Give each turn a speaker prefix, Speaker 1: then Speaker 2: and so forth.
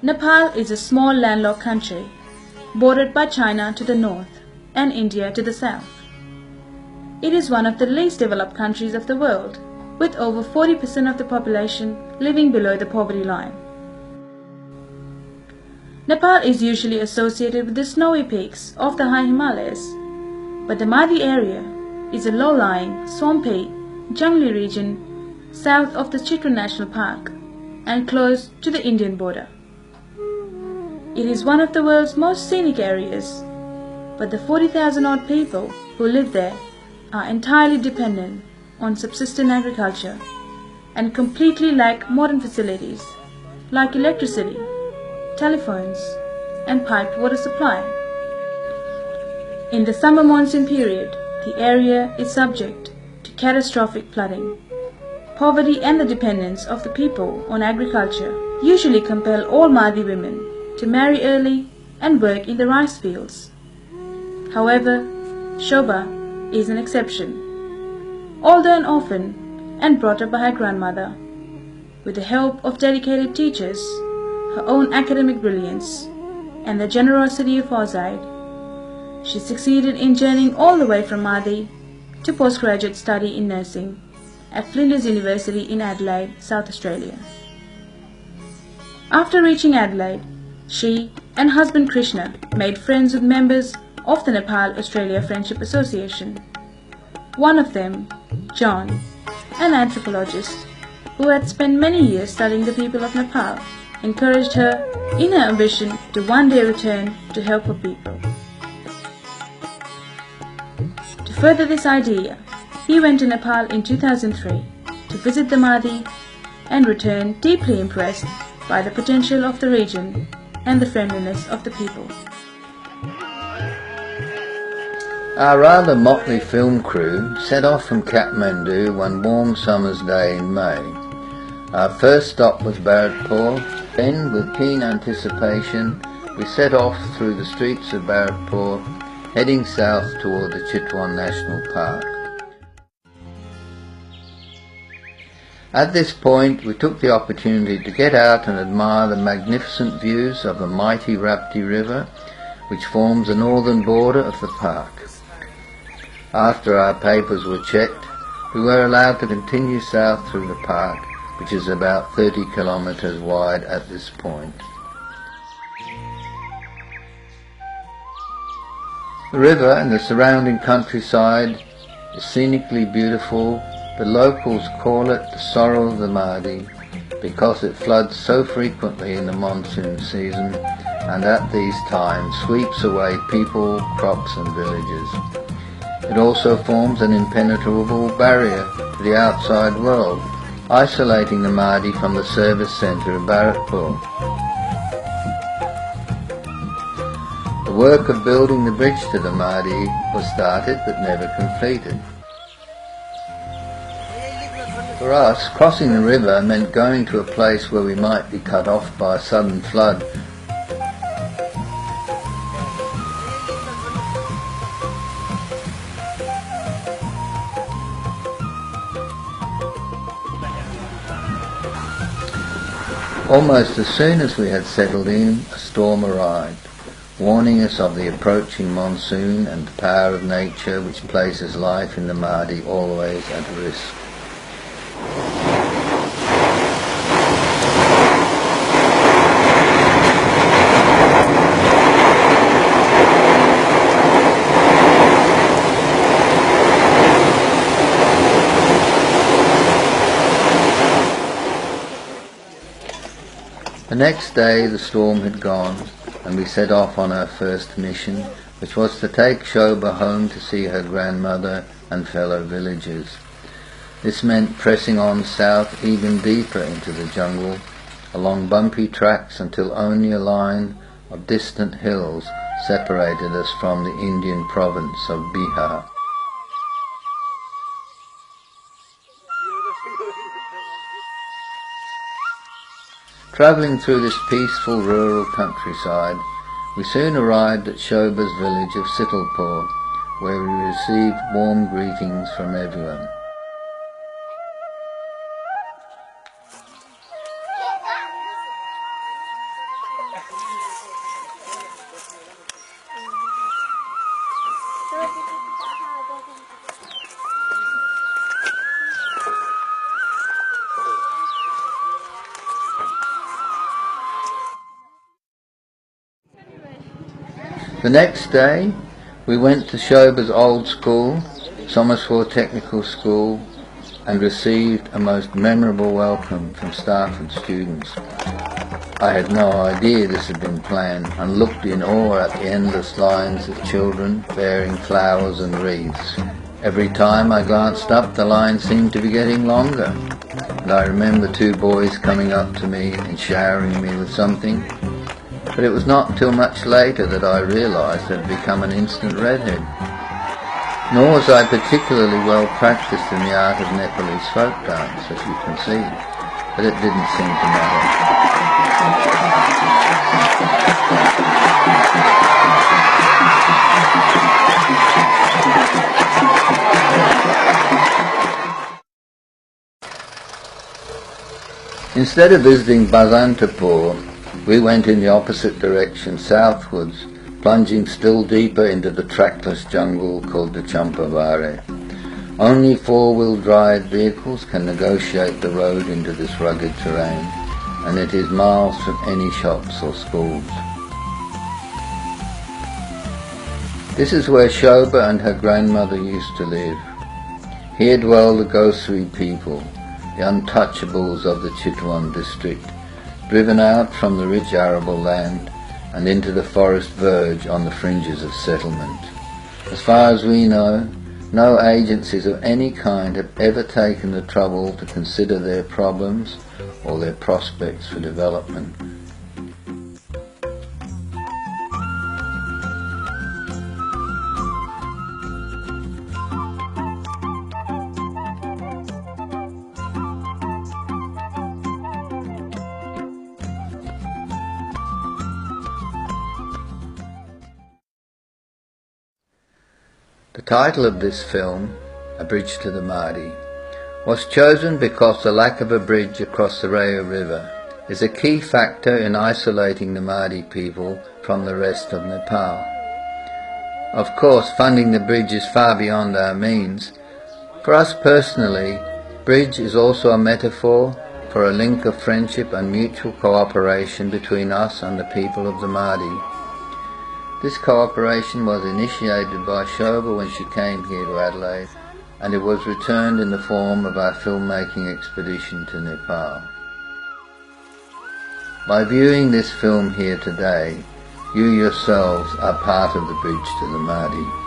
Speaker 1: Nepal is a small landlocked country, bordered by China to the north and India to the south. It is one of the least developed countries of the world, with over 40% of the population living below the poverty line. Nepal is usually associated with the snowy peaks of the high Himalayas, but the Madhi area is a low-lying, swampy, jungly region south of the Chitra National Park and close to the Indian border. It is one of the world's most scenic areas, but the 40,000 odd people who live there are entirely dependent on subsistence agriculture and completely lack modern facilities like electricity, telephones, and piped water supply. In the summer monsoon period, the area is subject to catastrophic flooding. Poverty and the dependence of the people on agriculture usually compel all Madhi women to marry early and work in the rice fields. However, Shobha is an exception. Although an orphan and brought up by her grandmother, with the help of dedicated teachers, her own academic brilliance, and the generosity of Fauzaid, she succeeded in journeying all the way from Madhi to postgraduate study in nursing at Flinders University in Adelaide, South Australia. After reaching Adelaide, she and husband Krishna made friends with members of the Nepal-Australia Friendship Association. One of them, John, an anthropologist who had spent many years studying the people of Nepal, encouraged her in her ambition to one day return to help her people. To further this idea, he went to Nepal in 2003 to visit the Madhi and returned deeply impressed by the potential of the region and the friendliness of the people.
Speaker 2: Our rather motley film crew set off from Kathmandu one warm summer's day in May. Our first stop was Bharatpur. Then, with keen anticipation, we set off through the streets of Bharatpur, heading south toward the Chitwan National Park. At this point, we took the opportunity to get out and admire the magnificent views of the mighty Rapti River, which forms the northern border of the park. After our papers were checked, we were allowed to continue south through the park, which is about 30 kilometres wide at this point. The river and the surrounding countryside is scenically beautiful. The locals call it the Sorrow of the Madhi because it floods so frequently in the monsoon season and at these times sweeps away people, crops and villages. It also forms an impenetrable barrier to the outside world, isolating the Madhi from the service centre of Bharatpur. The work of building the bridge to the Madhi was started but never completed. For us, crossing the river meant going to a place where we might be cut off by a sudden flood. Almost as soon as we had settled in, a storm arrived, warning us of the approaching monsoon and the power of nature which places life in the Madhi always at risk. The next day the storm had gone and we set off on our first mission, which was to take Shobha home to see her grandmother and fellow villagers. This meant pressing on south even deeper into the jungle, along bumpy tracks until only a line of distant hills separated us from the Indian province of Bihar. Travelling through this peaceful rural countryside, we soon arrived at Shobha's village of Sitalpur, where we received warm greetings from everyone. The next day we went to Shoba's old school, Somersworth Technical School, and received a most memorable welcome from staff and students. I had no idea this had been planned, and looked in awe at the endless lines of children bearing flowers and wreaths. Every time I glanced up, the line seemed to be getting longer, and I remember two boys coming up to me and showering me with something. But it was not until much later that I realised I had become an instant redhead. Nor was I particularly well practised in the art of Nepalese folk dance, as you can see, but it didn't seem to matter. Instead of visiting Bhasantapur, we went in the opposite direction, southwards, plunging still deeper into the trackless jungle called the Champavare. Only four-wheel drive vehicles can negotiate the road into this rugged terrain, and it is miles from any shops or schools. This is where Shoba and her grandmother used to live. Here dwell the Gosri people, the untouchables of the Chitwan district, driven out from the rich arable land and into the forest verge on the fringes of settlement. As far as we know, no agencies of any kind have ever taken the trouble to consider their problems or their prospects for development. The title of this film, A Bridge to the Mahdi, was chosen because the lack of a bridge across the Raya River is a key factor in isolating the Mahdi people from the rest of Nepal. Of course, funding the bridge is far beyond our means. For us personally, bridge is also a metaphor for a link of friendship and mutual cooperation between us and the people of the Mahdi. This cooperation was initiated by Shoba when she came here to Adelaide, and it was returned in the form of our filmmaking expedition to Nepal. By viewing this film here today, you yourselves are part of the bridge to the Mahdi.